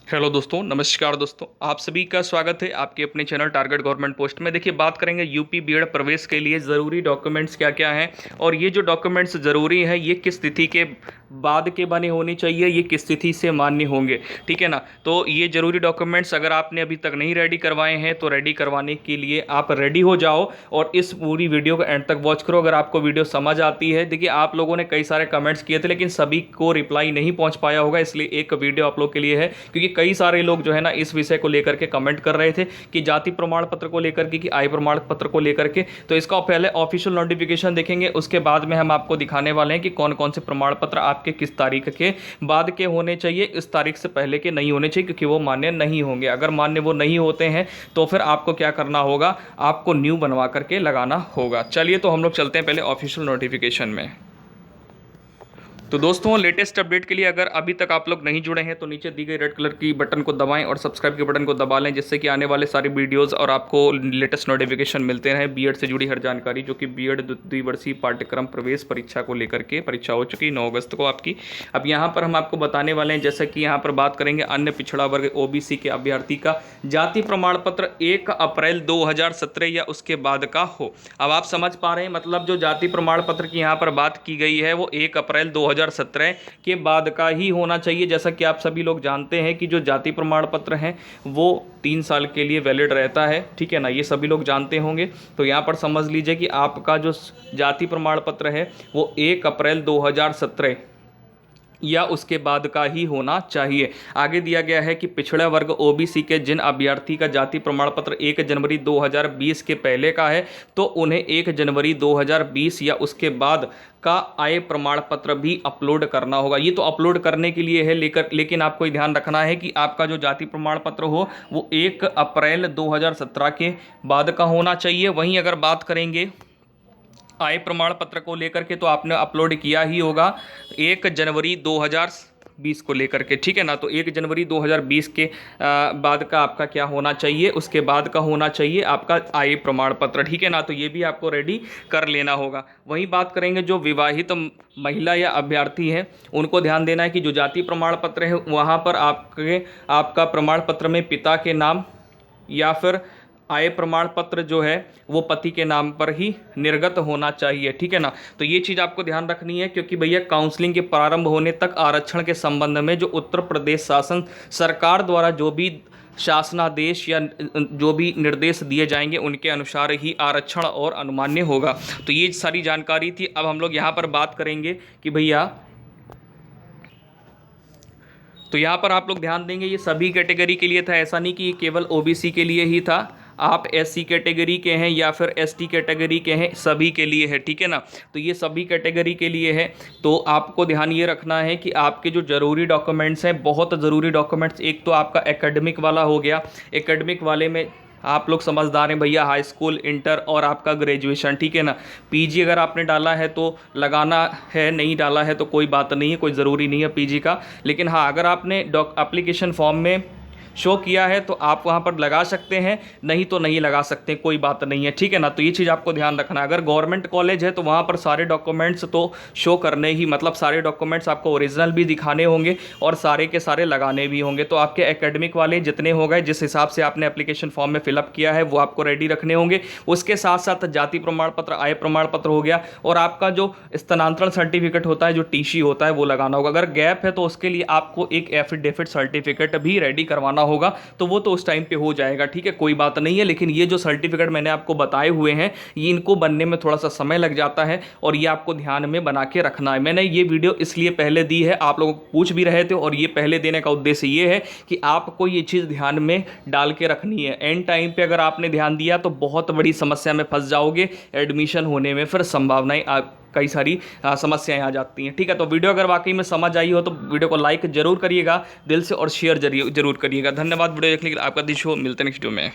Hello दोस्तों, नमस्कार दोस्तों। आप सभी का स्वागत है आपके अपने चैनल टारगेट गवर्नमेंट पोस्ट में। देखिए, बात करेंगे यूपी बीएड प्रवेश के लिए ज़रूरी डॉक्यूमेंट्स क्या क्या हैं और ये जो डॉक्यूमेंट्स ज़रूरी हैं ये किस तिथि के बाद के बने होने चाहिए, ये किस तिथि से मान्य होंगे, ठीक है ना। तो ये ज़रूरी डॉक्यूमेंट्स अगर आपने अभी तक नहीं रेडी करवाए हैं तो रेडी करवाने के लिए आप रेडी हो जाओ और इस पूरी वीडियो को एंड तक वॉच करो। अगर आपको वीडियो समझ आती है, देखिए आप लोगों ने कई सारे कमेंट्स किए थे लेकिन सभी को रिप्लाई नहीं पहुंच पाया होगा, इसलिए एक वीडियो आप लोग के लिए है। क्योंकि कई सारे लोग जो है ना इस विषय को लेकर के कमेंट कर रहे थे कि जाति प्रमाण पत्र को लेकर के, कि आय प्रमाण पत्र को लेकर के। तो इसका पहले ऑफिशियल नोटिफिकेशन देखेंगे, उसके बाद में हम आपको दिखाने वाले हैं कि कौन कौन से प्रमाण पत्र आपके किस तारीख के बाद के होने चाहिए, इस तारीख से पहले के नहीं होने चाहिए, क्योंकि वो मान्य नहीं होंगे। अगर मान्य वो नहीं होते हैं तो फिर आपको क्या करना होगा, आपको न्यू बनवा करके लगाना होगा। चलिए, तो हम लोग चलते हैं पहले ऑफिशियल नोटिफिकेशन में। तो दोस्तों, लेटेस्ट अपडेट के लिए अगर अभी तक आप लोग नहीं जुड़े हैं तो नीचे दी गई रेड कलर की बटन को दबाएं और सब्सक्राइब के बटन को दबा लें, जिससे कि आने वाले सारी वीडियोस और आपको लेटेस्ट नोटिफिकेशन मिलते रहें। बीएड से जुड़ी हर जानकारी, जो कि बीएड द्विवर्षीय पाठ्यक्रम प्रवेश परीक्षा को लेकर के परीक्षा हो चुकी 9 अगस्त को आपकी। अब यहाँ पर हम आपको बताने वाले हैं, जैसे कि यहाँ पर बात करेंगे अन्य पिछड़ा वर्ग ओबीसी के अभ्यर्थी का जाति प्रमाण पत्र 1 अप्रैल 2017 या उसके बाद का हो। अब आप समझ पा रहे हैं, मतलब जो जाति प्रमाण पत्र की यहाँ पर बात की गई है वो 1 अप्रैल 2017 के बाद का ही होना चाहिए। जैसा कि आप सभी लोग जानते हैं कि जो जाति प्रमाण पत्र हैं वो 3 साल के लिए वैलिड रहता है, ठीक है ना, ये सभी लोग जानते होंगे। तो यहाँ पर समझ लीजिए कि आपका जो जाति प्रमाण पत्र है वो 1 अप्रैल 2017 या उसके बाद का ही होना चाहिए। आगे दिया गया है कि पिछड़ा वर्ग ओबीसी के जिन अभ्यर्थी का जाति प्रमाण पत्र 1 जनवरी 2020 के पहले का है तो उन्हें 1 जनवरी 2020 या उसके बाद का आय प्रमाण पत्र भी अपलोड करना होगा। ये तो अपलोड करने के लिए है, लेकिन आपको ध्यान रखना है कि आपका जो जाति प्रमाण पत्र हो वो 1 अप्रैल 2017 के बाद का होना चाहिए। वहीं अगर बात करेंगे आय प्रमाण पत्र को लेकर के, तो आपने अपलोड किया ही होगा 1 जनवरी 2020 को लेकर के, ठीक है ना। तो 1 जनवरी 2020 के बाद का आपका क्या होना चाहिए, उसके बाद का होना चाहिए आपका आय प्रमाण पत्र, ठीक है ना। तो ये भी आपको रेडी कर लेना होगा। वहीं बात करेंगे जो विवाहित महिला या अभ्यर्थी हैं, उनको ध्यान देना है कि जो जाति प्रमाण पत्र है वहाँ पर आपका प्रमाण पत्र में पिता के नाम या फिर आय प्रमाण पत्र जो है वो पति के नाम पर ही निर्गत होना चाहिए, ठीक है ना। तो ये चीज़ आपको ध्यान रखनी है, क्योंकि भैया काउंसलिंग के प्रारंभ होने तक आरक्षण के संबंध में जो उत्तर प्रदेश शासन सरकार द्वारा जो भी शासनादेश या जो भी निर्देश दिए जाएंगे उनके अनुसार ही आरक्षण और अनुमान्य होगा। तो ये सारी जानकारी थी। अब हम लोग यहाँ पर बात करेंगे कि भैया, तो यहाँ पर आप लोग ध्यान देंगे ये सभी कैटेगरी के लिए था, ऐसा नहीं कि ये केवल ओबीसी के लिए ही था। आप एससी कैटेगरी के हैं या फिर एसटी कैटेगरी के हैं, सभी के लिए है, ठीक है ना। तो ये सभी कैटेगरी के लिए है। तो आपको ध्यान ये रखना है कि आपके जो ज़रूरी डॉक्यूमेंट्स हैं, बहुत ज़रूरी डॉक्यूमेंट्स, एक तो आपका एकेडमिक वाला हो गया। एकेडमिक वाले में आप लोग समझदार हैं भैया, हाई स्कूल, इंटर और आपका ग्रेजुएशन, ठीक है ना। पीजी अगर आपने डाला है तो लगाना है, नहीं डाला है तो कोई बात नहीं है, कोई ज़रूरी नहीं है पीजी का। लेकिन हाँ, अगर आपने एप्लीकेशन फॉर्म में शो किया है तो आप वहाँ पर लगा सकते हैं, नहीं तो नहीं लगा सकते, कोई बात नहीं है, ठीक है ना। तो ये चीज़ आपको ध्यान रखना है। अगर गवर्नमेंट कॉलेज है तो वहाँ पर सारे डॉक्यूमेंट्स तो शो करने ही, मतलब सारे डॉक्यूमेंट्स आपको ओरिजिनल भी दिखाने होंगे और सारे के सारे लगाने भी होंगे। तो आपके एकेडमिक वाले जितने हो गए, जिस हिसाब से आपने एप्लीकेशन फॉर्म में फिलअप किया है वो आपको रेडी रखने होंगे। उसके साथ साथ जाति प्रमाण पत्र, आय प्रमाण पत्र हो गया, और आपका जो स्थानांतरण सर्टिफिकेट होता है, जो टीसी होता है, वो लगाना होगा। अगर गैप है तो उसके लिए आपको एक एफिडेविट सर्टिफिकेट भी रेडी करवाना होगा, तो वो तो उस टाइम पे हो जाएगा, ठीक है, कोई बात नहीं है। लेकिन ये जो सर्टिफिकेट मैंने आपको बताए हुए हैं, ये इनको बनने में थोड़ा सा समय लग जाता है और ये आपको ध्यान में बना के रखना है। मैंने ये वीडियो इसलिए पहले दी है, आप लोग पूछ भी रहे थे, और ये पहले देने का उद्देश्य ये है कि आपको ये चीज़ ध्यान में डाल के रखनी है। एंड टाइम पर अगर आपने ध्यान दिया तो बहुत बड़ी समस्या में फंस जाओगे, एडमिशन होने में फिर संभावनाएं कई सारी समस्याएं आ जाती हैं, ठीक है। तो वीडियो अगर वाकई में समझ आई हो तो वीडियो को लाइक जरूर करिएगा दिल से, और शेयर जरूर करिएगा। धन्यवाद वीडियो देखने के लिए, आपका दिन शुभ, मिलते हैं नेक्स्ट वीडियो में।